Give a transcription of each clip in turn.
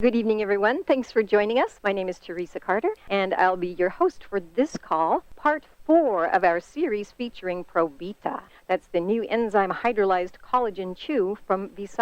Good evening, everyone. Thanks for joining us. My name is Teresa Carter, and I'll be your host for this call, part 4 of our series featuring Probíta. That's the new enzyme hydrolyzed collagen chew from Visi.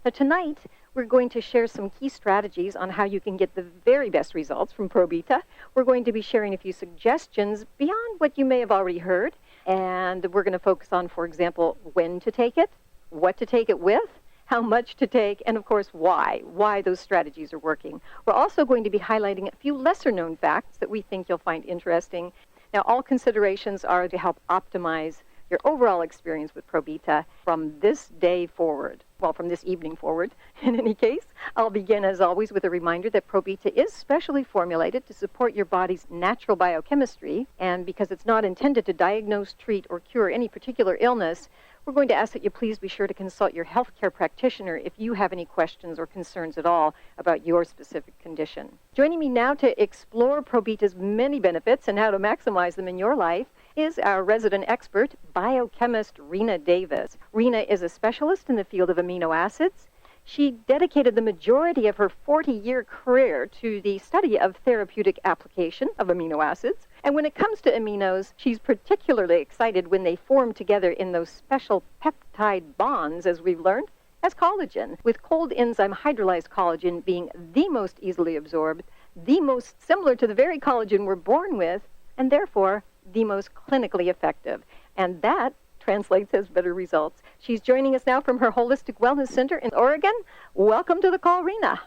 Now, tonight, we're going to share some key strategies on how you can get the very best results from Probíta. We're going to be sharing a few suggestions beyond what you may have already heard, and we're going to focus on, for example, when to take it, what to take it with, how much to take, and of course, why those strategies are working. We're also going to be highlighting a few lesser-known facts that we think you'll find interesting. Now, all considerations are to help optimize your overall experience with Probíta from this day forward. Well, from this evening forward. In any case, I'll begin, as always, with a reminder that Probíta is specially formulated to support your body's natural biochemistry, and because it's not intended to diagnose, treat, or cure any particular illness, we're going to ask that you please be sure to consult your healthcare practitioner if you have any questions or concerns at all about your specific condition. Joining me now to explore Probíta's many benefits and how to maximize them in your life is our resident expert, biochemist Rena Davis. Rena is a specialist in the field of amino acids. She dedicated the majority of her 40-year career to the study of therapeutic application of amino acids. And when it comes to aminos, she's particularly excited when they form together in those special peptide bonds, as we've learned, as collagen, with cold enzyme hydrolyzed collagen being the most easily absorbed, the most similar to the very collagen we're born with, and therefore the most clinically effective. And that translates as better results. She's joining us now from her Holistic Wellness Center in Oregon. Welcome to the call, Rena.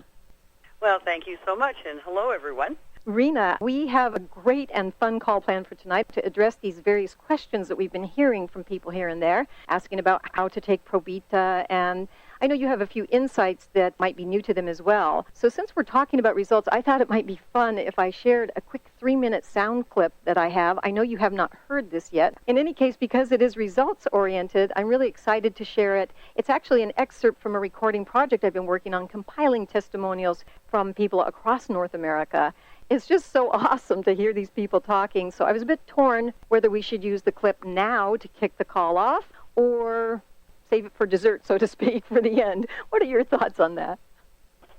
Well, thank you so much, and hello, everyone. Rena, we have a great and fun call planned for tonight to address these various questions that we've been hearing from people here and there, asking about how to take Probíta, and I know you have a few insights that might be new to them as well. So since we're talking about results, I thought it might be fun if I shared a quick 3-minute sound clip that I have. I know you have not heard this yet. In any case, because it is results-oriented, I'm really excited to share it. It's actually an excerpt from a recording project I've been working on, compiling testimonials from people across North America. It's just so awesome to hear these people talking. So I was a bit torn whether we should use the clip now to kick the call off or save it for dessert, so to speak, for the end. What are your thoughts on that?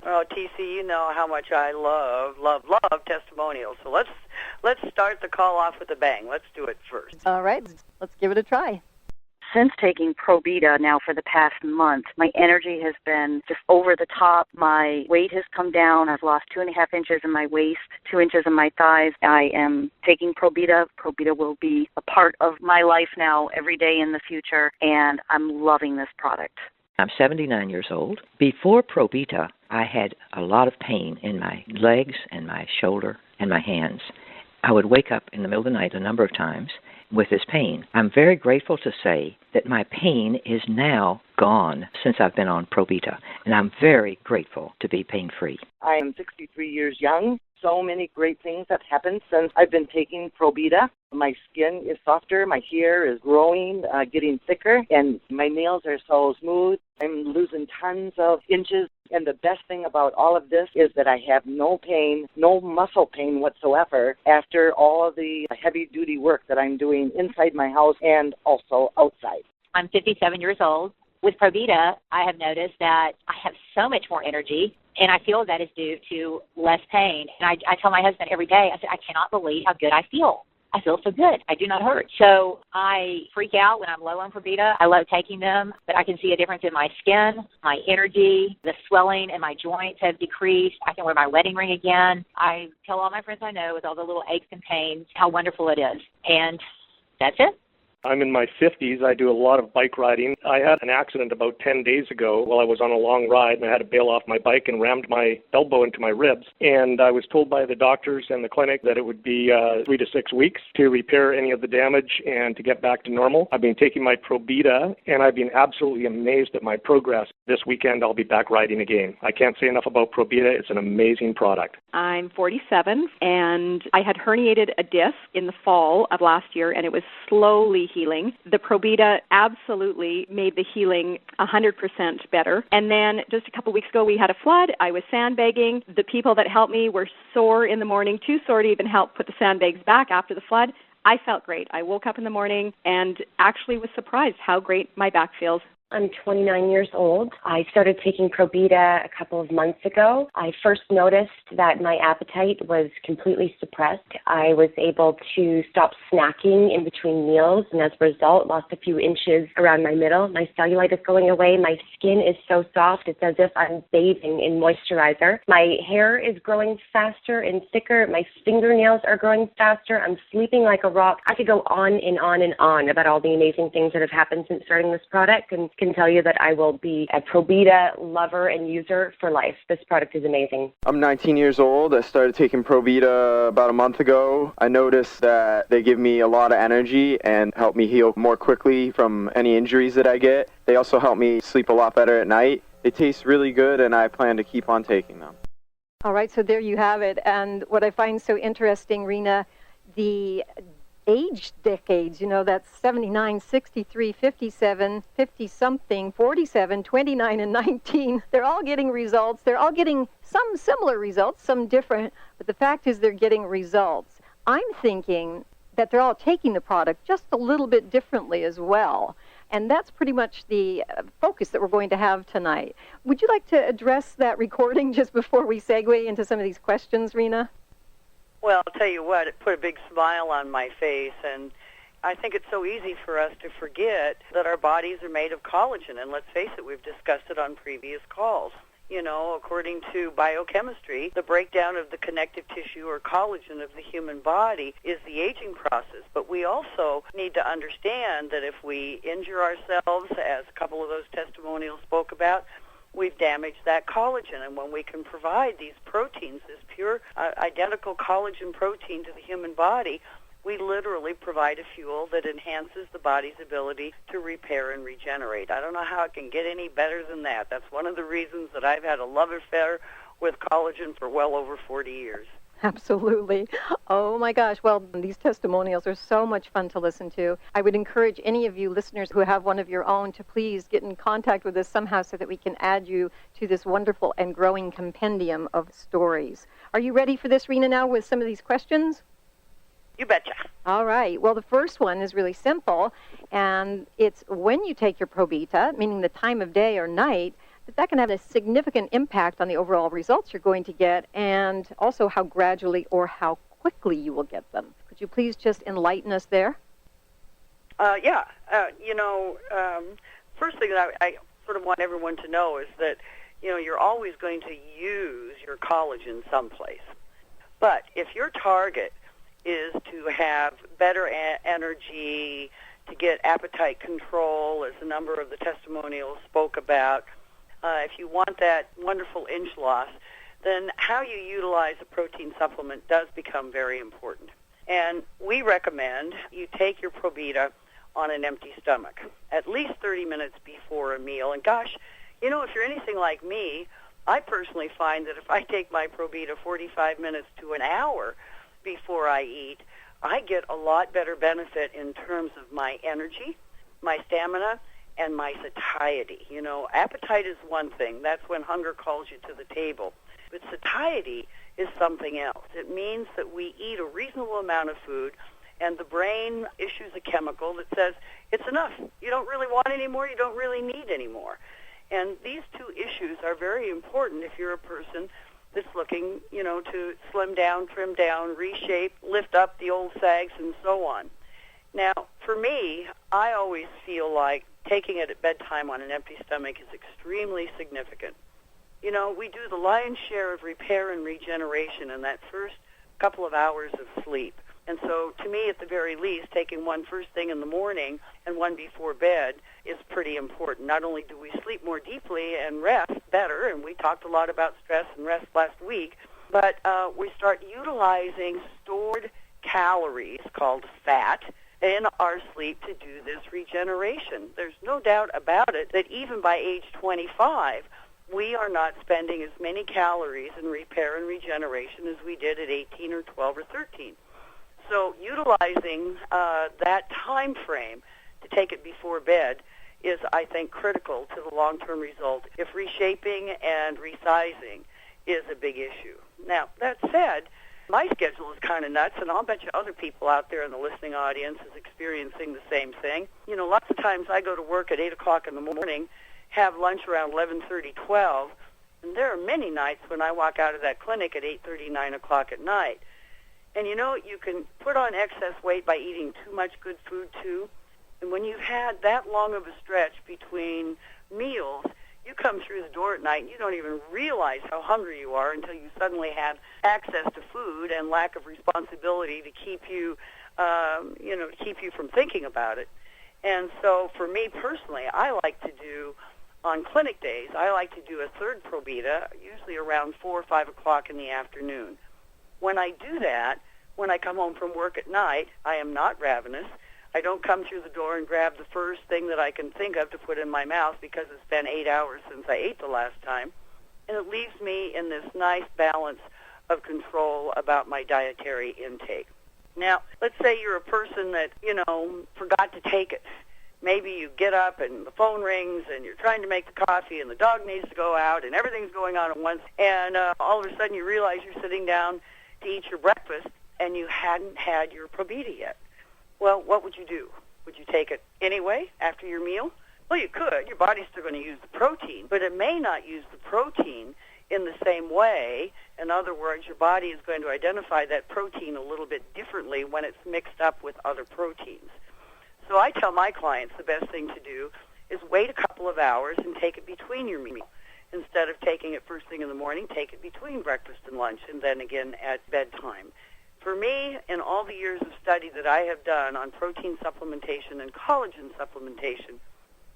Oh, TC, you know how much I love testimonials. So let's start the call off with a bang. Let's do it first. All right, let's give it a try. Since taking Probíta now for the past month, my energy has been just over the top. My weight has come down. I've lost 2.5 inches in my waist, 2 inches in my thighs. I am taking Probíta. Probíta will be a part of my life now every day in the future, and I'm loving this product. I'm 79 years old. Before Probíta, I had a lot of pain in my legs and my shoulder and my hands. I would wake up in the middle of the night a number of times with this pain. I'm very grateful to say that my pain is now gone since I've been on Probíta, and I'm very grateful to be pain-free. I am 63 years young. So many great things have happened since I've been taking Probíta. My skin is softer, my hair is growing, getting thicker, and my nails are so smooth. I'm losing tons of inches, and the best thing about all of this is that I have no pain, no muscle pain whatsoever after all of the heavy-duty work that I'm doing inside my house and also outside. I'm 57 years old. With Probíta, I have noticed that I have so much more energy, and I feel that is due to less pain. And I tell my husband every day, I say, I cannot believe how good I feel. I feel so good. I do not hurt. So I freak out when I'm low on Probíta. I love taking them, but I can see a difference in my skin, my energy, the swelling in my joints have decreased. I can wear my wedding ring again. I tell all my friends I know with all the little aches and pains how wonderful it is. And that's it. I'm in my 50s. I do a lot of bike riding. I had an accident about 10 days ago while I was on a long ride, and I had to bail off my bike and rammed my elbow into my ribs. And I was told by the doctors and the clinic that it would be 3 to 6 weeks to repair any of the damage and to get back to normal. I've been taking my Probíta, and I've been absolutely amazed at my progress. This weekend, I'll be back riding again. I can't say enough about Probíta. It's an amazing product. I'm 47, and I had herniated a disc in the fall of last year, and it was slowly healing. The Probíta absolutely made the healing 100% better. And then just a couple weeks ago, we had a flood. I was sandbagging. The people that helped me were sore in the morning, too sore to even help put the sandbags back after the flood. I felt great. I woke up in the morning and actually was surprised how great my back feels. I'm 29 years old. I started taking Probíta a couple of months ago. I first noticed that my appetite was completely suppressed. I was able to stop snacking in between meals, and as a result, lost a few inches around my middle. My cellulite is going away. My skin is so soft, it's as if I'm bathing in moisturizer. My hair is growing faster and thicker. My fingernails are growing faster. I'm sleeping like a rock. I could go on and on and on about all the amazing things that have happened since starting this product, and can tell you that I will be a Probíta lover and user for life. This product is amazing. I'm 19 years old. I started taking Probíta about a month ago. I noticed that they give me a lot of energy and help me heal more quickly from any injuries that I get. They also help me sleep a lot better at night. They taste really good, and I plan to keep on taking them. All right, so there you have it. And what I find so interesting, Rena, the age decades, that's 79, 63, 57, 50-something, 47, 29, and 19. They're all getting results. They're all getting some similar results, some different, but the fact is they're getting results. I'm thinking that they're all taking the product just a little bit differently as well. And that's pretty much the focus that we're going to have tonight. Would you like to address that recording just before we segue into some of these questions, Rena? Well, I'll tell you what, it put a big smile on my face, and I think it's so easy for us to forget that our bodies are made of collagen, and let's face it, we've discussed it on previous calls. According to biochemistry, the breakdown of the connective tissue or collagen of the human body is the aging process, but we also need to understand that if we injure ourselves, as a couple of those testimonials spoke about, we've damaged that collagen. And when we can provide these proteins, this pure identical collagen protein to the human body, we literally provide a fuel that enhances the body's ability to repair and regenerate. I don't know how it can get any better than that. That's one of the reasons that I've had a love affair with collagen for well over 40 years. Absolutely. Oh, my gosh. Well, these testimonials are so much fun to listen to. I would encourage any of you listeners who have one of your own to please get in contact with us somehow so that we can add you to this wonderful and growing compendium of stories. Are you ready for this, Rena, now with some of these questions? You betcha. All right. Well, the first one is really simple, and it's when you take your Probíta, meaning the time of day or night, that can have a significant impact on the overall results you're going to get and also how gradually or how quickly you will get them. Could you please just enlighten us there? Yeah. First thing that I sort of want everyone to know is that, you're always going to use your collagen someplace. But if your target is to have better energy, to get appetite control, as a number of the testimonials spoke about, if you want that wonderful inch loss, then how you utilize a protein supplement does become very important. And we recommend you take your Probíta on an empty stomach, at least 30 minutes before a meal. And gosh, if you're anything like me, I personally find that if I take my Probíta 45 minutes to an hour before I eat, I get a lot better benefit in terms of my energy, my stamina, and my satiety. Appetite is one thing. That's when hunger calls you to the table. But satiety is something else. It means that we eat a reasonable amount of food, and the brain issues a chemical that says, it's enough. You don't really want any more. You don't really need any more. And these two issues are very important if you're a person that's looking, to slim down, trim down, reshape, lift up the old sags, and so on. Now, for me, I always feel like taking it at bedtime on an empty stomach is extremely significant. We do the lion's share of repair and regeneration in that first couple of hours of sleep. And so, to me, at the very least, taking one first thing in the morning and one before bed is pretty important. Not only do we sleep more deeply and rest better, and we talked a lot about stress and rest last week, but we start utilizing stored calories called fat in our sleep to do this regeneration. There's no doubt about it that even by age 25, we are not spending as many calories in repair and regeneration as we did at 18 or 12 or 13. So utilizing that time frame to take it before bed is, I think, critical to the long-term result if reshaping and resizing is a big issue. Now, that said, My schedule is kind of nuts, and I'll bet you other people out there in the listening audience is experiencing the same thing. You know, lots of times I go to work at 8 o'clock in the morning, have lunch around 11:30, 12, and there are many nights when I walk out of that clinic at 8:30, 9 o'clock at night. And you know, you can put on excess weight by eating too much good food, too. And when you've had that long of a stretch between meals, you come through the door at night and you don't even realize how hungry you are until you suddenly have access to food and lack of responsibility to keep you, to keep you from thinking about it. And so for me personally, I like to do, on clinic days, I like to do a third Probíta, usually around 4 or 5 o'clock in the afternoon. When I do that, when I come home from work at night, I am not ravenous. I don't come through the door and grab the first thing that I can think of to put in my mouth because it's been 8 hours since I ate the last time. And it leaves me in this nice balance of control about my dietary intake. Now, let's say you're a person that, forgot to take it. Maybe you get up and the phone rings and you're trying to make the coffee and the dog needs to go out and everything's going on at once. And all of a sudden you realize you're sitting down to eat your breakfast and you hadn't had your Probíta yet. Well, what would you do? Would you take it anyway after your meal? Well, you could. Your body's still going to use the protein, but it may not use the protein in the same way. In other words, your body is going to identify that protein a little bit differently when it's mixed up with other proteins. So I tell my clients the best thing to do is wait a couple of hours and take it between your meal. Instead of taking it first thing in the morning, take it between breakfast and lunch, and then again at bedtime. For me, in all the years of study that I have done on protein supplementation and collagen supplementation,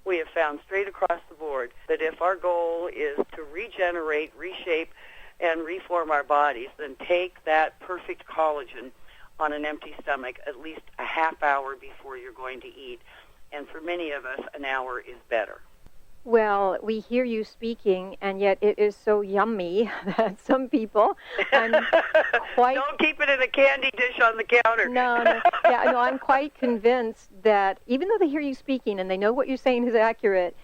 we have found straight across the board that if our goal is to regenerate, reshape, and reform our bodies, then take that perfect collagen on an empty stomach at least a half hour before you're going to eat. And for many of us, an hour is better. Well, we hear you speaking, and yet it is so yummy that some people, I'm quite... Don't keep it in a candy dish on the counter. No. I'm quite convinced that even though they hear you speaking and they know what you're saying is accurate,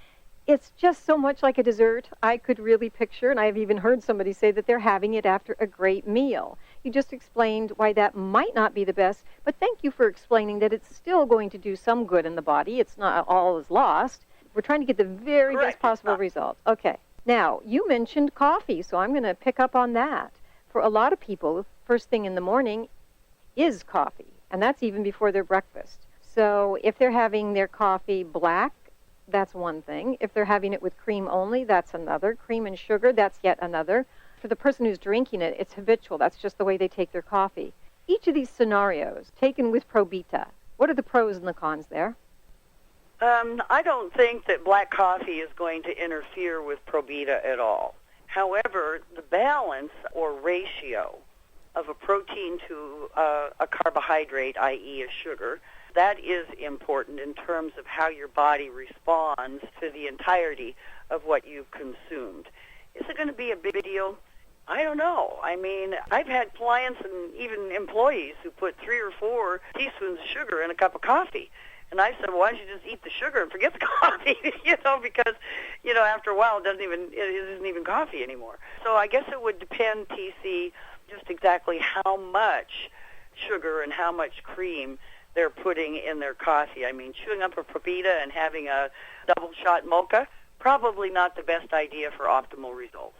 it's just so much like a dessert. I could really picture, and I've even heard somebody say that they're having it after a great meal. You just explained why that might not be the best, but thank you for explaining that it's still going to do some good in the body. It's not all is lost. We're trying to get the very best possible results. Okay. Now, you mentioned coffee, so I'm going to pick up on that. For a lot of people, first thing in the morning is coffee, and that's even before their breakfast. So if they're having their coffee black, that's one thing. If they're having it with cream only, that's another. Cream and sugar, that's yet another. For the person who's drinking it, it's habitual. That's just the way they take their coffee. Each of these scenarios, taken with Probíta, what are the pros and the cons there? I don't think that black coffee is going to interfere with Probíta at all. However, the balance or ratio of a protein to a carbohydrate, i.e. a sugar, that is important in terms of how your body responds to the entirety of what you've consumed. Is it going to be a big deal? I don't know. I mean, I've had clients and even employees who put 3 or 4 teaspoons of sugar in a cup of coffee. And I said, well, why don't you just eat the sugar and forget the coffee? Because, after a while it isn't even coffee anymore. So I guess it would depend, TC, just exactly how much sugar and how much cream they're putting in their coffee. I mean, chewing up a Probíta and having a double shot mocha, probably not the best idea for optimal results.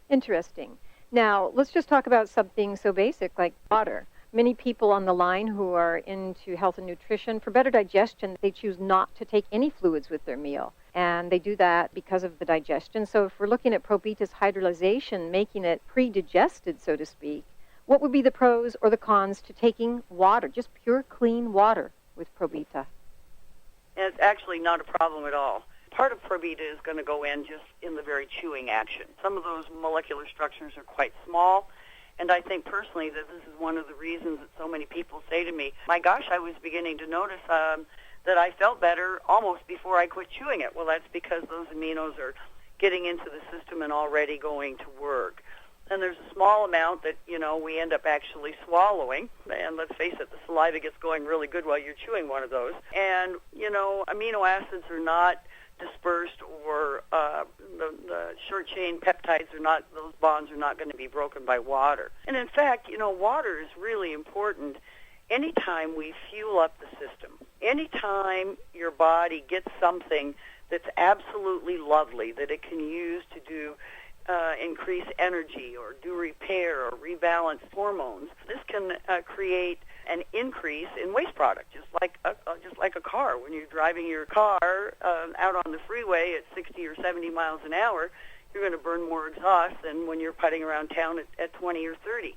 Interesting. Now, let's just talk about something so basic like water. Many people on the line who are into health and nutrition, for better digestion, they choose not to take any fluids with their meal. And they do that because of the digestion. So if we're looking at Probíta's hydrolyzation, making it pre-digested, so to speak, what would be the pros or the cons to taking water, just pure clean water with Probíta? It's actually not a problem at all. Part of Probíta is going to go in just in the very chewing action. Some of those molecular structures are quite small. And I think personally that this is one of the reasons that so many people say to me, my gosh, I was beginning to notice that I felt better almost before I quit chewing it. Well, that's because those aminos are getting into the system and already going to work. And there's a small amount that, we end up actually swallowing. And let's face it, the saliva gets going really good while you're chewing one of those. And, amino acids are not dispersed or the short-chain peptides are not, bonds are not going to be broken by water. And in fact, water is really important anytime we fuel up the system. Anytime your body gets something that's absolutely lovely that it can use to do increase energy or do repair or rebalance hormones, this can create an increase in waste product, just like a car. When you're driving your car out on the freeway at 60 or 70 miles an hour, you're going to burn more exhaust than when you're putting around town at 20 or 30.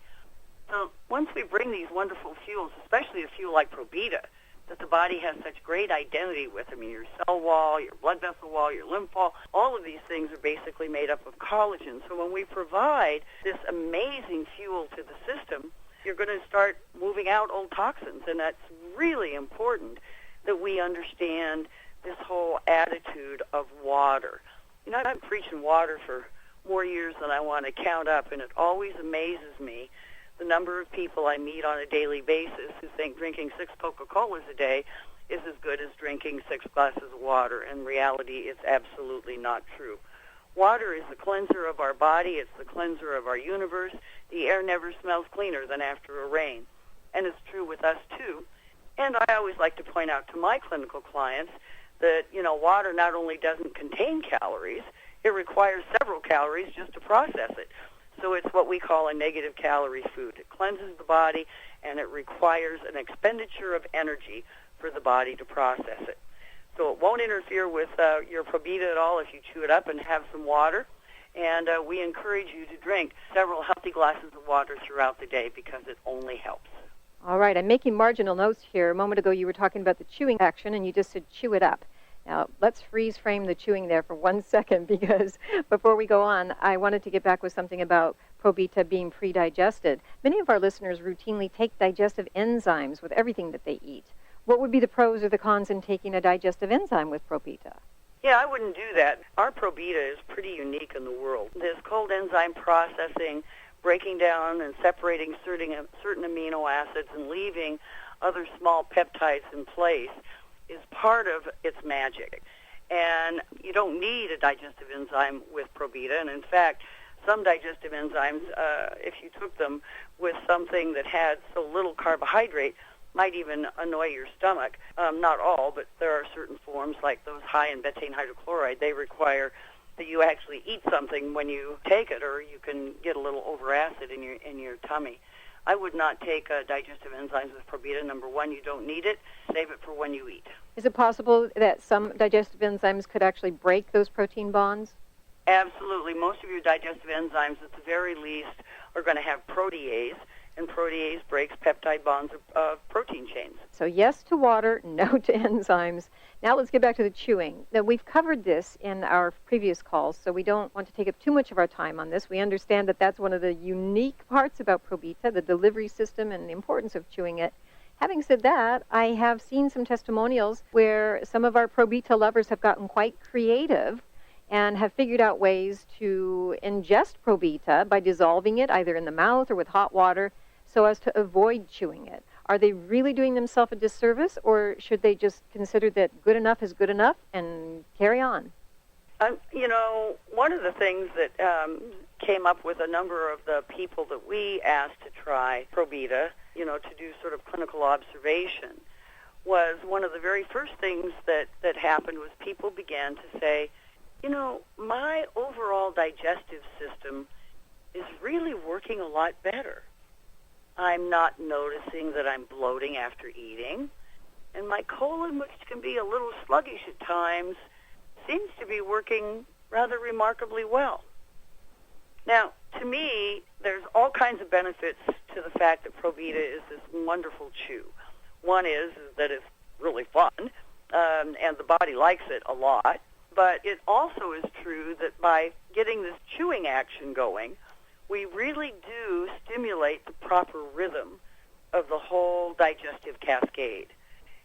So once we bring these wonderful fuels, especially a fuel like Probíta, that the body has such great identity with. I mean, your cell wall, your blood vessel wall, your lymph wall, all of these things are basically made up of collagen. So when we provide this amazing fuel to the system, you're going to start moving out old toxins, and that's really important that we understand this whole attitude of water. I've been preaching water for more years than I want to count up, and it always amazes me the number of people I meet on a daily basis who think drinking 6 Coca-Colas a day is as good as drinking 6 glasses of water. In reality, it's absolutely not true. Water is the cleanser of our body. It's the cleanser of our universe. The air never smells cleaner than after a rain. And it's true with us, too. And I always like to point out to my clinical clients that, water not only doesn't contain calories, it requires several calories just to process it. So it's what we call a negative calorie food. It cleanses the body, and it requires an expenditure of energy for the body to process it. So it won't interfere with your Probíta at all if you chew it up and have some water. And we encourage you to drink several healthy glasses of water throughout the day because it only helps. All right, I'm making marginal notes here. A moment ago you were talking about the chewing action, and you just said chew it up. Now, let's freeze frame the chewing there for 1 second, because before we go on, I wanted to get back with something about Probíta being pre-digested. Many of our listeners routinely take digestive enzymes with everything that they eat. What would be the pros or the cons in taking a digestive enzyme with Probíta? Yeah, I wouldn't do that. Our Probíta is pretty unique in the world. This cold enzyme processing, breaking down and separating certain amino acids and leaving other small peptides in place is part of its magic. And you don't need a digestive enzyme with Probíta. And in fact, some digestive enzymes, if you took them with something that had so little carbohydrate, might even annoy your stomach. Not all, but there are certain forms like those high in betaine hydrochloride. They require that you actually eat something when you take it, or you can get a little overacid in your tummy. I would not take digestive enzymes with Probíta. Number one, you don't need it. Save it for when you eat. Is it possible that some digestive enzymes could actually break those protein bonds? Absolutely. Most of your digestive enzymes, at the very least, are going to have protease, and protease breaks peptide bonds of protein chains. So yes to water, no to enzymes. Now let's get back to the chewing. Now, we've covered this in our previous calls, so we don't want to take up too much of our time on this. We understand that that's one of the unique parts about Probíta, the delivery system and the importance of chewing it. Having said that, I have seen some testimonials where some of our Probíta lovers have gotten quite creative and have figured out ways to ingest Probíta by dissolving it either in the mouth or with hot water so as to avoid chewing it. Are they really doing themselves a disservice, or should they just consider that good enough is good enough and carry on? One of the things that came up with a number of the people that we asked to try Probíta, to do sort of clinical observation, was one of the very first things that happened was people began to say, my overall digestive system is really working a lot better. I'm not noticing that I'm bloating after eating, and my colon, which can be a little sluggish at times, seems to be working rather remarkably well. Now, to me, there's all kinds of benefits to the fact that Probíta is this wonderful chew. One is that it's really fun, and the body likes it a lot, but it also is true that by getting this chewing action going, we really do stimulate the proper rhythm of the whole digestive cascade.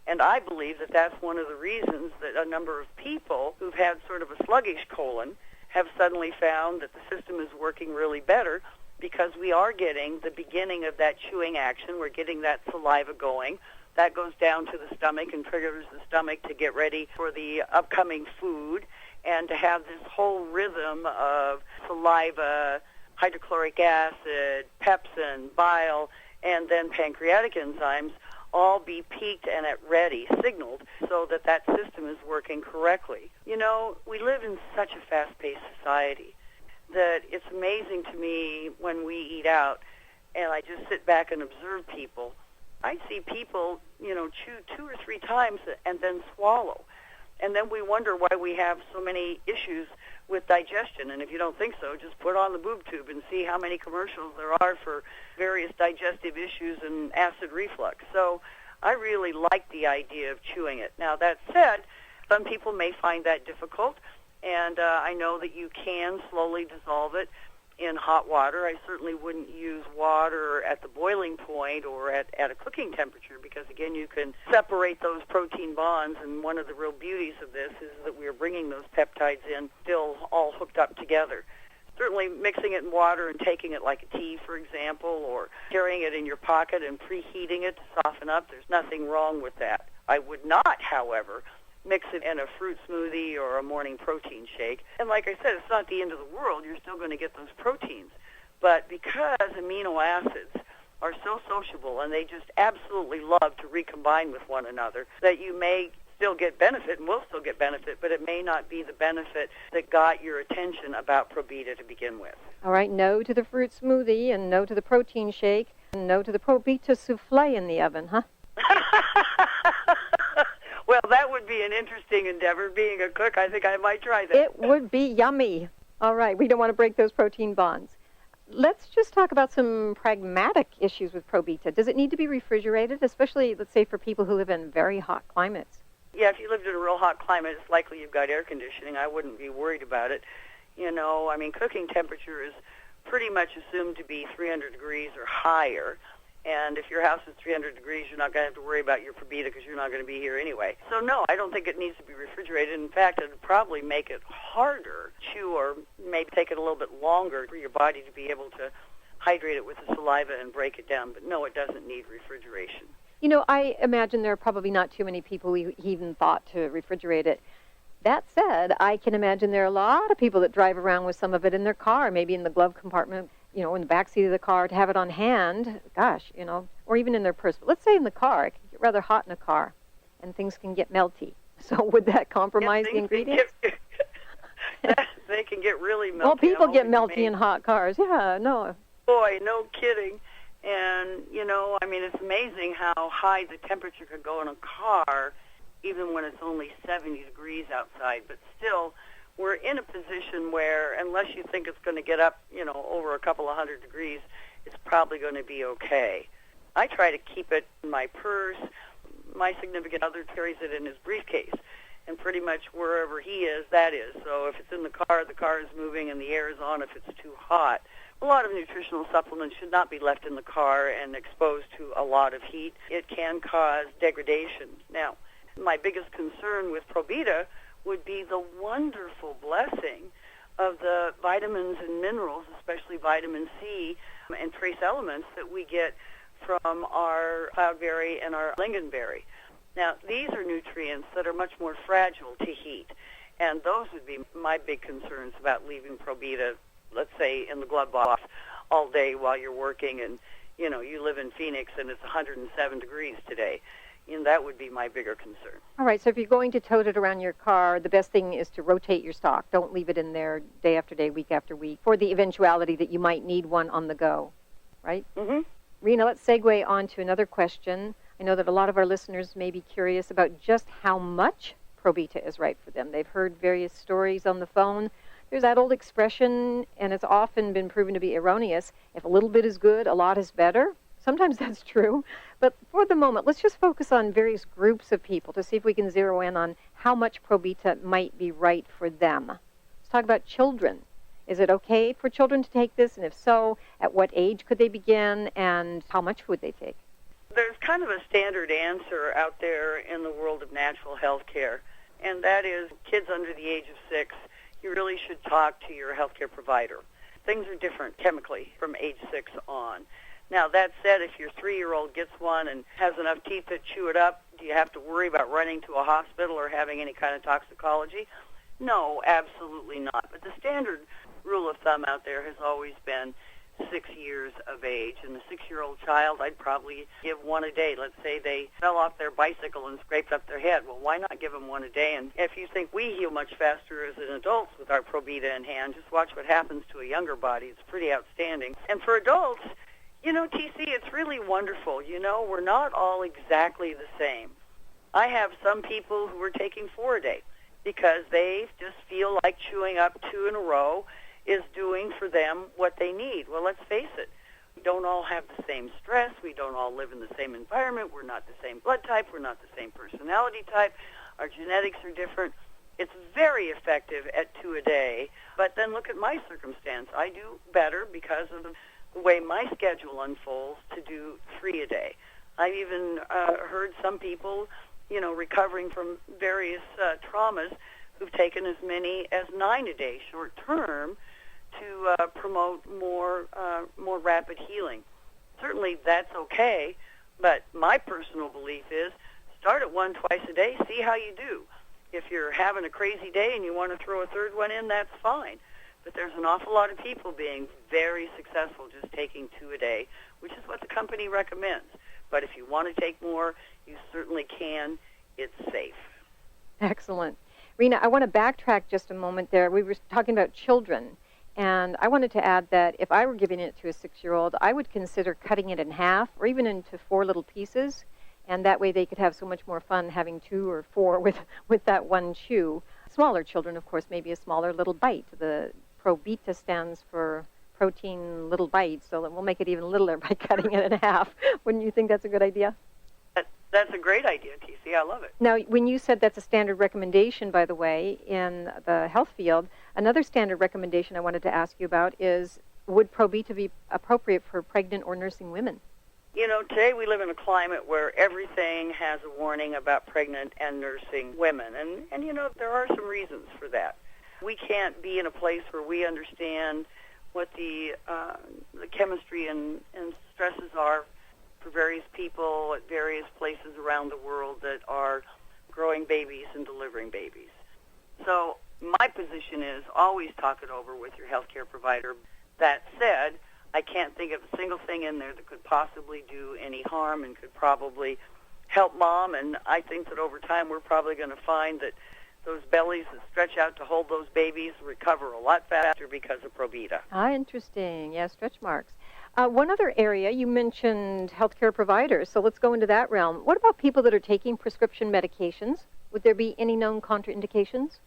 And I believe that that's one of the reasons that a number of people who've had sort of a sluggish colon have suddenly found that the system is working really better, because we are getting the beginning of that chewing action. We're getting that saliva going. That goes down to the stomach and triggers the stomach to get ready for the upcoming food, and to have this whole rhythm of saliva, hydrochloric acid, pepsin, bile, and then pancreatic enzymes all be peaked and at ready, signaled, so that that system is working correctly. You know, we live in such a fast-paced society that it's amazing to me when we eat out and I just sit back and observe people. I see people, chew 2 or 3 times and then swallow. And then we wonder why we have so many issues with digestion. And if you don't think so, just put on the boob tube and see how many commercials there are for various digestive issues and acid reflux. So I really like the idea of chewing it. Now, that said, some people may find that difficult, and I know that you can slowly dissolve it in hot water. I certainly wouldn't use water at the boiling point or at a cooking temperature because, again, you can separate those protein bonds, and one of the real beauties of this is that we are bringing those peptides in still all hooked up together. Certainly mixing it in water and taking it like a tea, for example, or carrying it in your pocket and preheating it to soften up, there's nothing wrong with that. I would not, however, mix it in a fruit smoothie or a morning protein shake. And like I said, it's not the end of the world. You're still going to get those proteins. But because amino acids are so sociable and they just absolutely love to recombine with one another, that you may still get benefit and will still get benefit, but it may not be the benefit that got your attention about Probíta to begin with. All right, no to the fruit smoothie and no to the protein shake and no to the Probíta souffle in the oven, huh? Well, that would be an interesting endeavor. Being a cook, I think I might try that. It would be yummy. All right, we don't want to break those protein bonds. Let's just talk about some pragmatic issues with Probíta. Does it need to be refrigerated, especially, let's say, for people who live in very hot climates? Yeah, if you lived in a real hot climate, it's likely you've got air conditioning. I wouldn't be worried about it. Cooking temperature is pretty much assumed to be 300 degrees or higher. And if your house is 300 degrees, you're not going to have to worry about your Probíta because you're not going to be here anyway. So, no, I don't think it needs to be refrigerated. In fact, it would probably make it harder to chew or maybe take it a little bit longer for your body to be able to hydrate it with the saliva and break it down. But, no, it doesn't need refrigeration. I imagine there are probably not too many people who even thought to refrigerate it. That said, I can imagine there are a lot of people that drive around with some of it in their car, maybe in the glove compartment, in the backseat of the car, to have it on hand, or even in their purse. But let's say in the car, it can get rather hot in a car, and things can get melty. So would that compromise the ingredients? They can get really melty. Well, people get melty in hot cars. Yeah, no. Boy, no kidding. And, it's amazing how high the temperature could go in a car, even when it's only 70 degrees outside. But still, we're in a position where, unless you think it's going to get up, over a couple of 100 degrees, it's probably going to be okay. I try to keep it in my purse. My significant other carries it in his briefcase. And pretty much wherever he is, that is. So if it's in the car is moving and the air is on if it's too hot. A lot of nutritional supplements should not be left in the car and exposed to a lot of heat. It can cause degradation. Now, my biggest concern with Probíta would be the wonderful blessing of the vitamins and minerals, especially vitamin C and trace elements that we get from our cloudberry and our lingonberry. Now, these are nutrients that are much more fragile to heat, and those would be my big concerns about leaving Probíta, let's say, in the glove box all day while you're working and, you live in Phoenix and it's 107 degrees today. That would be my bigger concern. All right, so if you're going to tote it around your car, the best thing is to rotate your stock. Don't leave it in there day after day, week after week, for the eventuality that you might need one on the go, right? Mm-hmm. Rena, let's segue on to another question. I know that a lot of our listeners may be curious about just how much Probíta is right for them. They've heard various stories on the phone. There's that old expression, and it's often been proven to be erroneous, if a little bit is good, a lot is better. Sometimes that's true. But for the moment, let's just focus on various groups of people to see if we can zero in on how much Probíta might be right for them. Let's talk about children. Is it okay for children to take this? And if so, at what age could they begin? And how much would they take? There's kind of a standard answer out there in the world of natural health care, and that is kids under the age of 6, you really should talk to your healthcare provider. Things are different chemically from age 6 on. Now, that said, if your 3-year-old gets one and has enough teeth to chew it up, do you have to worry about running to a hospital or having any kind of toxicology? No, absolutely not. But the standard rule of thumb out there has always been 6 years of age. And a 6-year-old child, I'd probably give one a day. Let's say they fell off their bicycle and scraped up their head. Well, why not give them one a day? And if you think we heal much faster as an adults with our Probíta in hand, just watch what happens to a younger body. It's pretty outstanding. And for adults, you know, TC, it's really wonderful. You know, we're not all exactly the same. I have some people who are taking 4 a day because they just feel like chewing up 2 in a row is doing for them what they need. Well, let's face it. We don't all have the same stress. We don't all live in the same environment. We're not the same blood type. We're not the same personality type. Our genetics are different. It's very effective at 2 a day. But then look at my circumstance. I do better because of the way my schedule unfolds to do 3 a day. I've even heard some people, you know, recovering from various traumas who've taken as many as 9 a day short term to promote more rapid healing. Certainly that's okay, but my personal belief is start at 1 twice a day, see how you do. If you're having a crazy day and you want to throw a 3rd one in, that's fine. But there's an awful lot of people being very successful just taking 2 a day, which is what the company recommends. But if you want to take more, you certainly can. It's safe. Excellent. Rena, I want to backtrack just a moment there. We were talking about children, and I wanted to add that if I were giving it to a 6-year-old, I would consider cutting it in half or even into 4 little pieces, and that way they could have so much more fun having 2 or 4 with that one chew. Smaller children, of course, maybe a smaller little bite. The Probíta stands for protein little bite, so we'll make it even littler by cutting it in half. Wouldn't you think that's a good idea? That's a great idea, TC. I love it. Now, when you said that's a standard recommendation, by the way, in the health field, another standard recommendation I wanted to ask you about is, would Probíta be appropriate for pregnant or nursing women? You know, today we live in a climate where everything has a warning about pregnant and nursing women. And you know, there are some reasons for that. We can't be in a place where we understand what the chemistry and stresses are for various people at various places around the world that are growing babies and delivering babies. So my position is always talk it over with your healthcare provider. That said, I can't think of a single thing in there that could possibly do any harm and could probably help mom. And I think that over time we're probably going to find that those bellies that stretch out to hold those babies recover a lot faster because of Probíta. Interesting. Yeah, stretch marks. One other area, you mentioned healthcare providers, so let's go into that realm. What about people that are taking prescription medications? Would there be any known contraindications?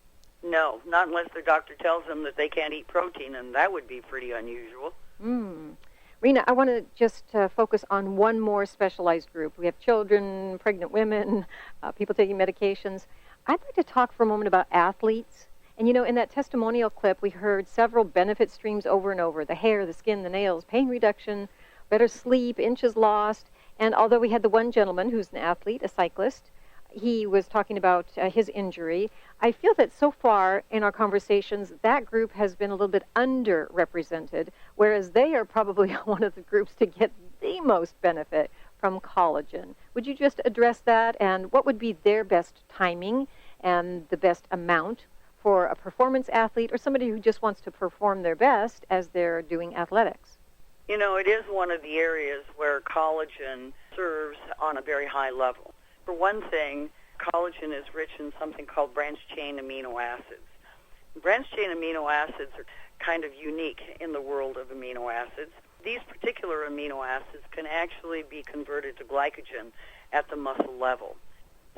No, not unless their doctor tells them that they can't eat protein, and that would be pretty unusual. Rena, I want to just focus on one more specialized group. We have children, pregnant women, people taking medications. I'd like to talk for a moment about athletes. And, you know, in that testimonial clip, we heard several benefit streams over and over: the hair, the skin, the nails, pain reduction, better sleep, inches lost. And although we had the one gentleman who's an athlete, a cyclist, he was talking about his injury. I feel that so far in our conversations, that group has been a little bit underrepresented, whereas they are probably one of the groups to get the most benefit from collagen. Would you just address that, and what would be their best timing and the best amount for a performance athlete or somebody who just wants to perform their best as they're doing athletics? You know, it is one of the areas where collagen serves on a very high level. For one thing, collagen is rich in something called branched-chain amino acids. Branched-chain amino acids are kind of unique in the world of amino acids. These particular amino acids can actually be converted to glycogen at the muscle level.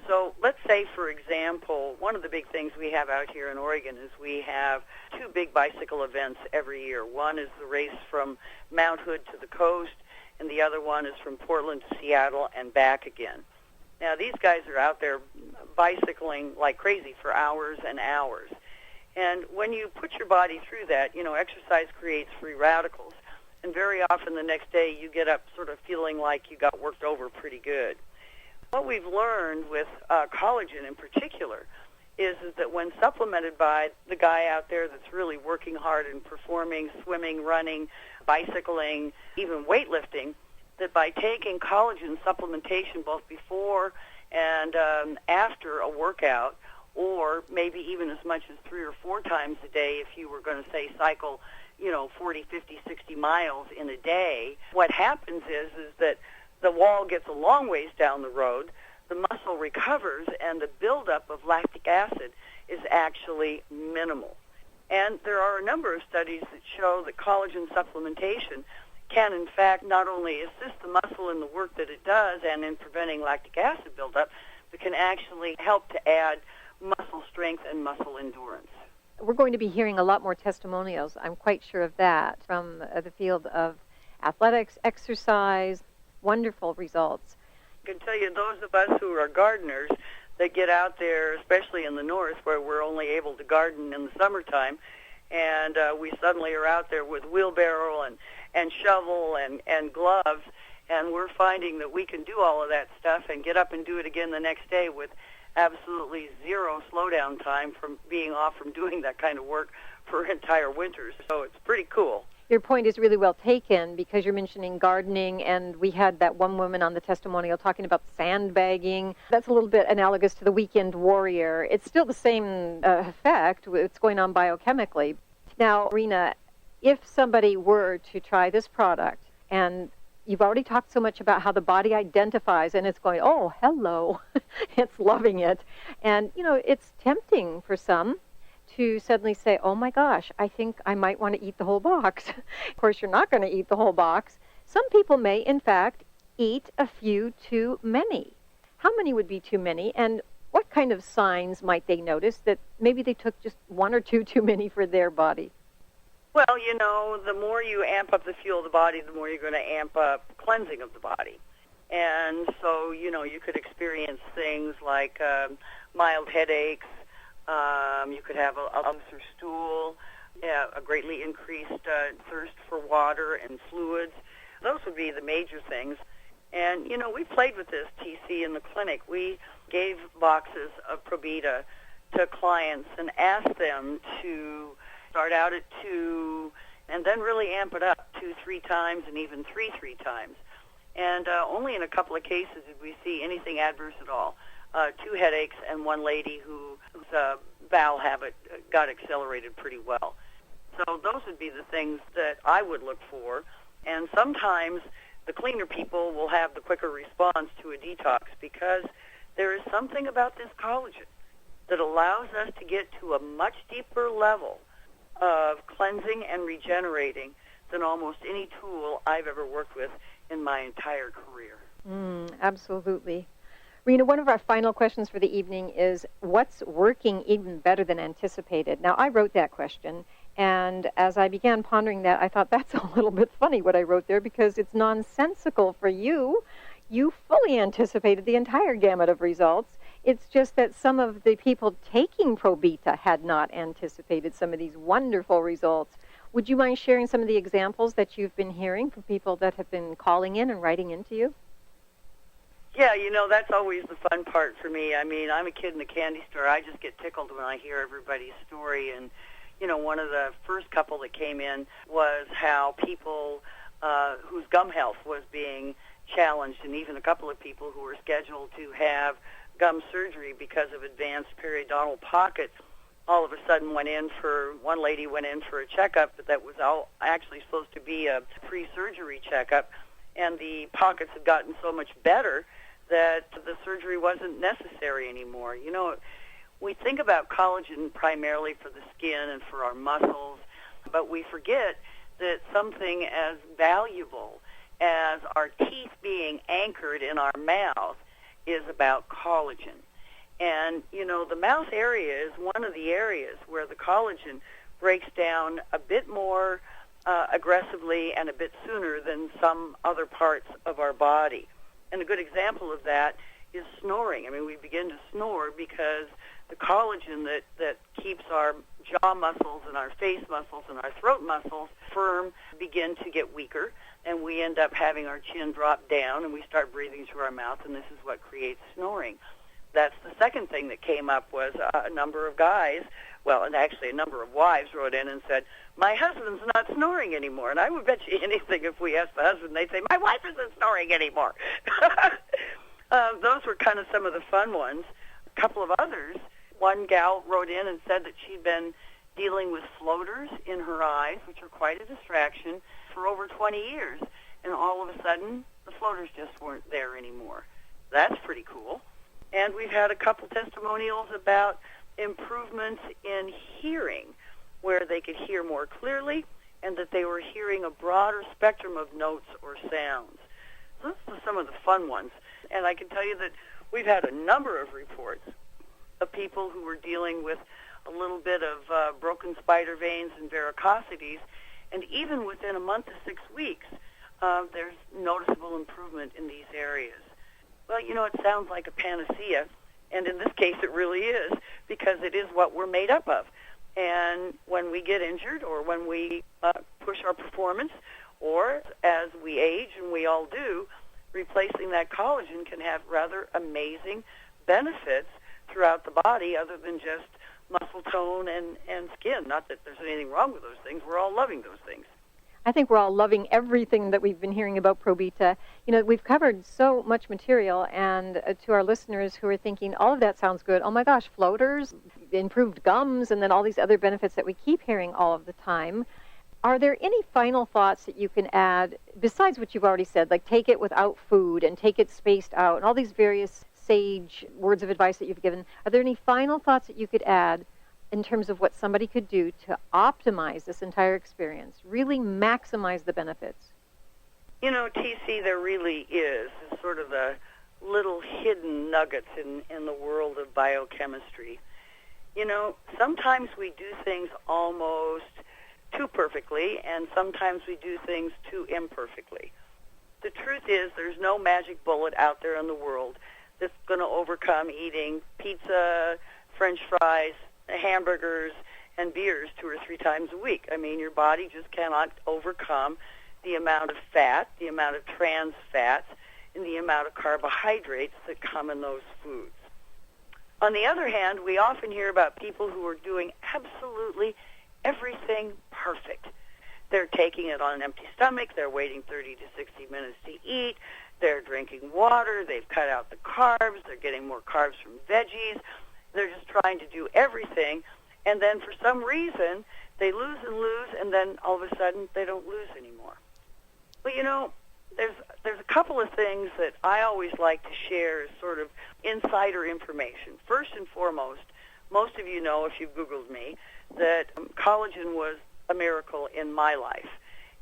So let's say, for example, one of the big things we have out here in Oregon is we have 2 big bicycle events every year. One is the race from Mount Hood to the coast, and the other one is from Portland to Seattle and back again. Now, these guys are out there bicycling like crazy for hours and hours. And when you put your body through that, you know, exercise creates free radicals. And very often the next day you get up sort of feeling like you got worked over pretty good. What we've learned with collagen in particular is that when supplemented by the guy out there that's really working hard and performing, swimming, running, bicycling, even weightlifting, that by taking collagen supplementation both before and after a workout, or maybe even as much as 3 or 4 times a day if you were going to, say, cycle, 40, 50, 60 miles in a day. What happens is that the wall gets a long ways down the road, the muscle recovers, and the buildup of lactic acid is actually minimal. And there are a number of studies that show that collagen supplementation can, in fact, not only assist the muscle in the work that it does and in preventing lactic acid buildup, but can actually help to add muscle strength and muscle endurance. We're going to be hearing a lot more testimonials, I'm quite sure of that, from the field of athletics, exercise, wonderful results. I can tell you, those of us who are gardeners that get out there, especially in the north where we're only able to garden in the summertime, and we suddenly are out there with wheelbarrow and shovel and gloves, and we're finding that we can do all of that stuff and get up and do it again the next day with absolutely zero slowdown time from being off from doing that kind of work for entire winters. So it's pretty cool. Your point is really well taken, because you're mentioning gardening, and we had that one woman on the testimonial talking about sandbagging. That's a little bit analogous to the weekend warrior. It's still the same effect. It's going on biochemically. Now, Rena, if somebody were to try this product, and you've already talked so much about how the body identifies, and it's going, oh, hello, it's loving it. And, it's tempting for some to suddenly say, oh my gosh, I think I might want to eat the whole box. Of course, you're not going to eat the whole box. Some people may, in fact, eat a few too many. How many would be too many, and what kind of signs might they notice that maybe they took just 1 or 2 too many for their body? Well, the more you amp up the fuel of the body, the more you're going to amp up cleansing of the body. And so, you could experience things like mild headaches. You could have a ulcer stool, a greatly increased thirst for water and fluids. Those would be the major things. And, we played with this, TC, in the clinic. We gave boxes of Probíta to clients and asked them to start out at 2 and then really amp it up 2, 3 times and even 3 times. And only in a couple of cases did we see anything adverse at all. 2 headaches and 1 lady whose bowel habit got accelerated pretty well. So those would be the things that I would look for. And sometimes the cleaner people will have the quicker response to a detox, because there is something about this collagen that allows us to get to a much deeper level of cleansing and regenerating than almost any tool I've ever worked with in my entire career. Absolutely. Rena, one of our final questions for the evening is, what's working even better than anticipated? Now, I wrote that question, and as I began pondering that, I thought that's a little bit funny what I wrote there, because it's nonsensical for you. You fully anticipated the entire gamut of results. It's just that some of the people taking Probíta had not anticipated some of these wonderful results. Would you mind sharing some of the examples that you've been hearing from people that have been calling in and writing into you? Yeah, that's always the fun part for me. I mean, I'm a kid in the candy store. I just get tickled when I hear everybody's story. And, one of the first couple that came in was how people whose gum health was being challenged, and even a couple of people who were scheduled to have gum surgery because of advanced periodontal pockets all of a sudden one lady went in for a checkup, but that was all actually supposed to be a pre-surgery checkup, and the pockets had gotten so much better that the surgery wasn't necessary anymore. We think about collagen primarily for the skin and for our muscles, but we forget that something as valuable as our teeth being anchored in our mouth is about collagen. And, the mouth area is one of the areas where the collagen breaks down a bit more aggressively and a bit sooner than some other parts of our body. And a good example of that is snoring. I mean, we begin to snore because the collagen that keeps our jaw muscles and our face muscles and our throat muscles firm begin to get weaker, and we end up having our chin drop down, and we start breathing through our mouth, and this is what creates snoring. That's the second thing that came up was a number of guys, and actually a number of wives wrote in and said, my husband's not snoring anymore. And I would bet you anything if we asked the husband, they'd say, my wife isn't snoring anymore. Those were kind of some of the fun ones. A couple of others One gal wrote in and said that she'd been dealing with floaters in her eyes, which are quite a distraction, for over 20 years. And all of a sudden, the floaters just weren't there anymore. That's pretty cool. And we've had a couple testimonials about improvements in hearing, where they could hear more clearly and that they were hearing a broader spectrum of notes or sounds. So those are some of the fun ones. And I can tell you that we've had a number of reports of people who were dealing with a little bit of broken spider veins and varicosities, and even within a month to 6 weeks, there's noticeable improvement in these areas. Well, you know, it sounds like a panacea, and in this case it really is, because it is what we're made up of. And when we get injured, or when we push our performance, or as we age, and we all do, replacing that collagen can have rather amazing benefits throughout the body, other than just muscle tone and skin. Not that there's anything wrong with those things. We're all loving those things. I think we're all loving everything that we've been hearing about Probíta. You know, we've covered so much material, and to our listeners who are thinking, all of that sounds good. Oh my gosh, floaters, improved gums, and then all these other benefits that we keep hearing all of the time. Are there any final thoughts that you can add, besides what you've already said, like take it without food and take it spaced out, and all these various sage words of advice that you've given? Are there any final thoughts that you could add in terms of what somebody could do to optimize this entire experience, really maximize the benefits? You know, TC, there really is sort of the little hidden nuggets in the world of biochemistry. You know, sometimes we do things almost too perfectly, and sometimes we do things too imperfectly. The truth is, there's no magic bullet out there in the world that's going to overcome eating pizza, French fries, hamburgers, and beers 2 or 3 times a week. I mean, your body just cannot overcome the amount of fat, the amount of trans fats, and the amount of carbohydrates that come in those foods. On the other hand, we often hear about people who are doing absolutely everything perfect. They're taking it on an empty stomach. They're waiting 30 to 60 minutes to eat. They're drinking water. They've cut out the carbs. They're getting more carbs from veggies. They're just trying to do everything. And then for some reason, they lose and lose, and then all of a sudden, they don't lose anymore. Well, you know, there's a couple of things that I always like to share as sort of insider information. First and foremost, most of you know, if you've Googled me, that collagen was a miracle in my life.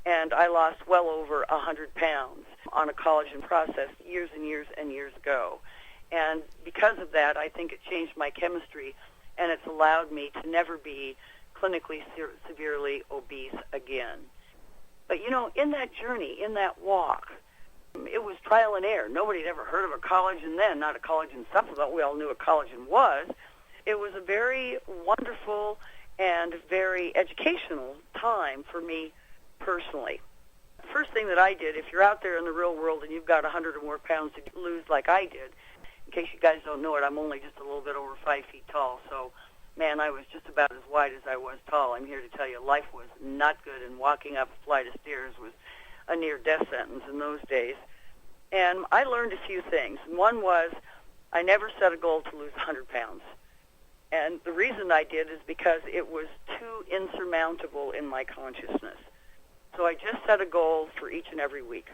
And I lost well over 100 pounds on a collagen process years and years and years ago. And because of that, I think it changed my chemistry, and it's allowed me to never be clinically severely obese again. But, you know, in that journey, in that walk, it was trial and error. Nobody had ever heard of a collagen then, not a collagen supplement. We all knew what collagen was. It was a very wonderful and very educational time for me personally. The first thing that I did, if you're out there in the real world and you've got 100 or more pounds to lose like I did, in case you guys don't know it, I'm only just a little bit over 5 feet tall, so, man, I was just about as wide as I was tall. I'm here to tell you, life was not good, and walking up a flight of stairs was a near-death sentence in those days. And I learned a few things. One was I never set a goal to lose 100 pounds. And the reason I did is because it was too insurmountable in my consciousness. So I just set a goal for each and every week.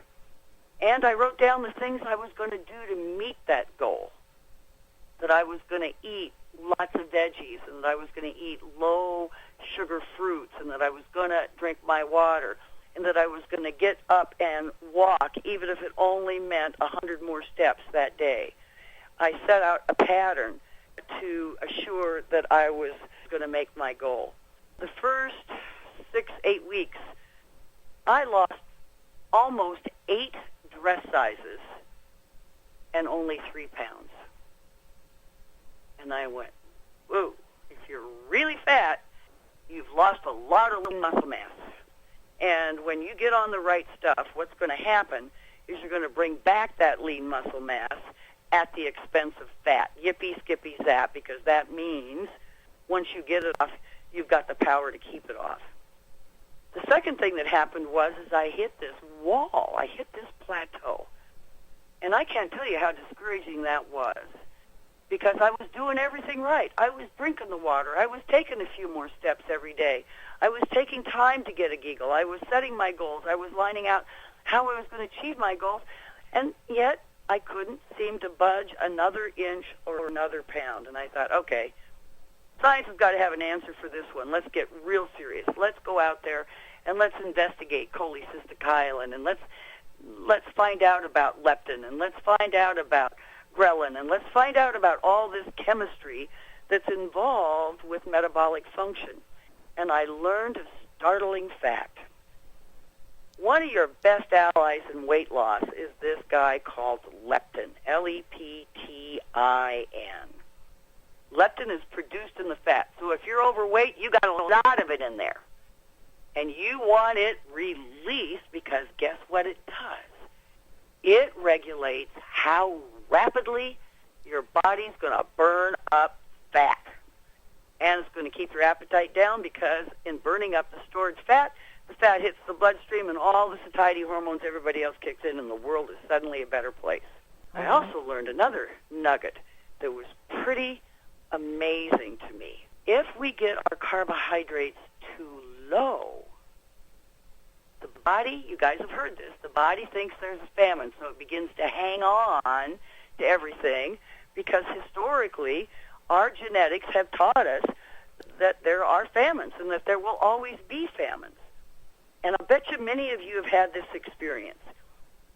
And I wrote down the things I was going to do to meet that goal. That I was going to eat lots of veggies, and that I was going to eat low-sugar fruits, and that I was going to drink my water, and that I was going to get up and walk, even if it only meant 100 more steps that day. I set out a pattern to assure that I was going to make my goal. The first 6-8 weeks, I lost almost 8 dress sizes and only 3 pounds. And I went, whoa, if you're really fat, you've lost a lot of muscle mass. And when you get on the right stuff, what's going to happen is you're going to bring back that lean muscle mass at the expense of fat. Yippee, skippy, zap, because that means once you get it off, you've got the power to keep it off. The second thing that happened was I hit this wall. I hit this plateau. And I can't tell you how discouraging that was. because I was doing everything right. I was drinking the water. I was taking a few more steps every day. I was taking time to get a giggle. I was setting my goals. I was lining out how I was going to achieve my goals, and yet I couldn't seem to budge another inch or another pound. And I thought, okay, science has got to have an answer for this one. Let's get real serious. Let's go out there and let's investigate cholecystic hyaline, and let's find out about leptin, and let's find out about ghrelin, and let's find out about all this chemistry that's involved with metabolic function. And I learned a startling fact. One of your best allies in weight loss is this guy called leptin, Leptin. Leptin is produced in the fat. So if you're overweight, you got a lot of it in there. And you want it released because guess what it does? It regulates how rapidly your body's going to burn up fat. And it's going to keep your appetite down because in burning up the stored fat, the fat hits the bloodstream and all the satiety hormones, everybody else kicks in, and the world is suddenly a better place. I also learned another nugget that was pretty amazing to me. If we get our carbohydrates too low, the body, you guys have heard this, the body thinks there's a famine, so it begins to hang on to everything because historically our genetics have taught us that there are famines and that there will always be famines. And I bet you many of you have had this experience.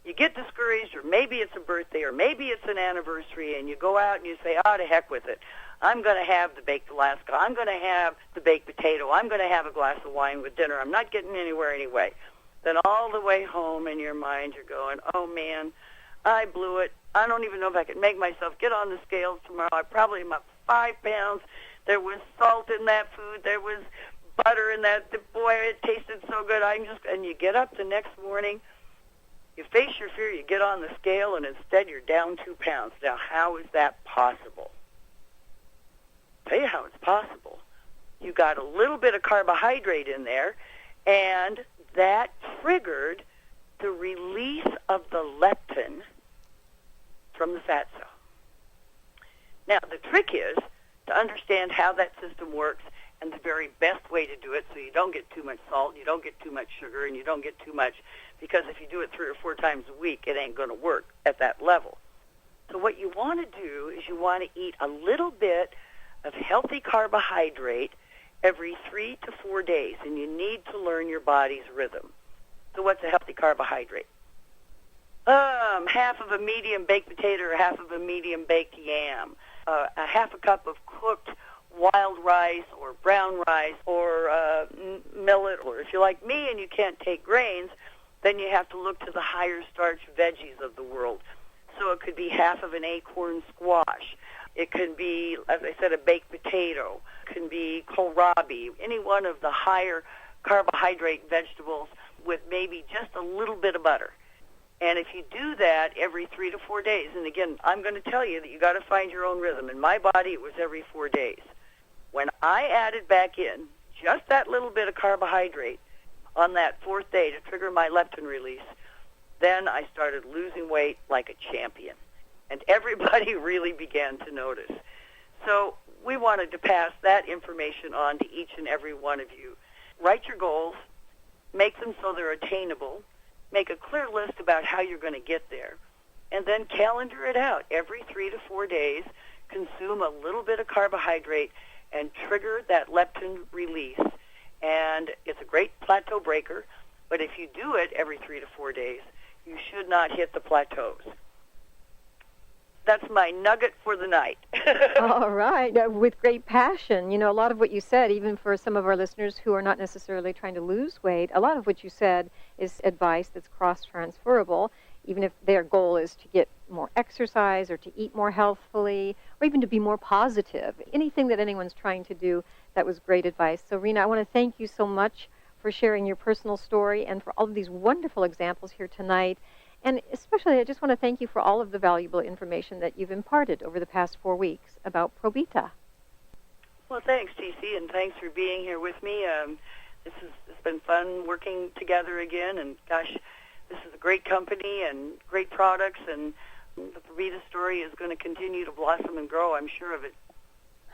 You get discouraged, or maybe it's a birthday, or maybe it's an anniversary, and you go out and you say, oh, to heck with it. I'm going to have the baked Alaska. I'm going to have the baked potato. I'm going to have a glass of wine with dinner. I'm not getting anywhere anyway. Then all the way home in your mind you're going, oh, man, I blew it. I don't even know if I can make myself get on the scales tomorrow. I probably am up 5 pounds. There was salt in that food. There was butter in that. Boy, it tasted so good. And you get up the next morning, you face your fear, you get on the scale, and instead you're down 2 pounds. Now, how is that possible? I'll tell you how it's possible. You got a little bit of carbohydrate in there, and that triggered the release of the leptin from the fat cell. Now, the trick is to understand how that system works and the very best way to do it so you don't get too much salt, you don't get too much sugar, and you don't get too much, because if you do it 3 or 4 times a week, it ain't going to work at that level. So what you want to do is you want to eat a little bit of healthy carbohydrate every 3 to 4 days, and you need to learn your body's rhythm. So what's a healthy carbohydrate? Half of a medium baked potato or half of a medium baked yam, a half a cup of cooked wild rice or brown rice or millet, or if you're like me and you can't take grains, then you have to look to the higher starch veggies of the world. So it could be half of an acorn squash. It can be, as I said, a baked potato. It can be kohlrabi, any one of the higher carbohydrate vegetables with maybe just a little bit of butter. And if you do that every 3 to 4 days, and again, I'm going to tell you that you got to find your own rhythm. In my body, it was every 4 days. When I added back in just that little bit of carbohydrate on that 4th day to trigger my leptin release, then I started losing weight like a champion. And everybody really began to notice. So we wanted to pass that information on to each and every one of you. Write your goals, make them so they're attainable, make a clear list about how you're going to get there, and then calendar it out. Every 3 to 4 days, consume a little bit of carbohydrate and trigger that leptin release. And it's a great plateau breaker, but if you do it every 3 to 4 days, you should not hit the plateaus. That's my nugget for the night. All right. With great passion. You know, a lot of what you said, even for some of our listeners who are not necessarily trying to lose weight, a lot of what you said is advice that's cross-transferable, even if their goal is to get more exercise or to eat more healthfully or even to be more positive. Anything that anyone's trying to do, that was great advice. So, Rena, I want to thank you so much for sharing your personal story and for all of these wonderful examples here tonight. And especially, I just want to thank you for all of the valuable information that you've imparted over the past 4 weeks about Probíta. Well, thanks, TC, and thanks for being here with me. It's been fun working together again, and gosh, this is a great company and great products, and The Probíta story is going to continue to blossom and grow, I'm sure of it.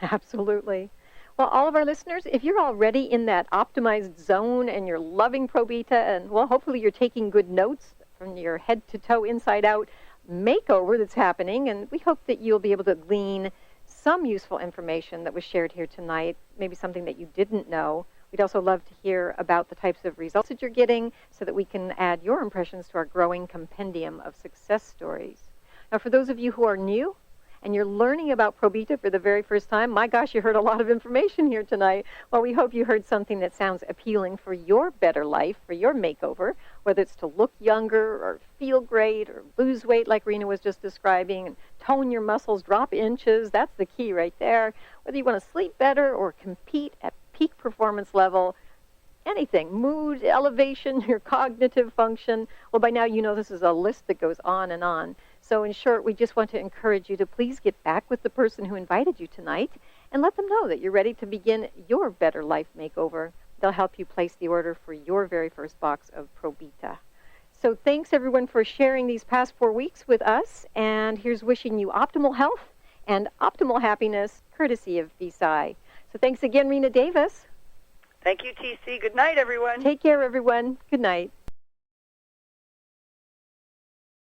Absolutely. Well, all of our listeners, if you're already in that optimized zone and you're loving Probíta, and, well, hopefully you're taking good notes from your head-to-toe, inside-out makeover that's happening, and we hope that you'll be able to glean some useful information that was shared here tonight, maybe something that you didn't know. We'd also love to hear about the types of results that you're getting so that we can add your impressions to our growing compendium of success stories. Now, for those of you who are new and you're learning about Probíta for the very first time, my gosh, you heard a lot of information here tonight. Well, we hope you heard something that sounds appealing for your better life, for your makeover, whether it's to look younger or feel great or lose weight like Rena was just describing, and tone your muscles, drop inches. That's the key right there. Whether you want to sleep better or compete at peak performance level, anything, mood, elevation, your cognitive function. Well, by now you know this is a list that goes on and on. So in short, we just want to encourage you to please get back with the person who invited you tonight and let them know that you're ready to begin your better life makeover. They'll help you place the order for your very first box of Probíta. So thanks everyone for sharing these past 4 weeks with us, and here's wishing you optimal health and optimal happiness courtesy of Visi. So thanks again, Rena Davis. Thank you, TC. Good night, everyone. Take care, everyone. Good night.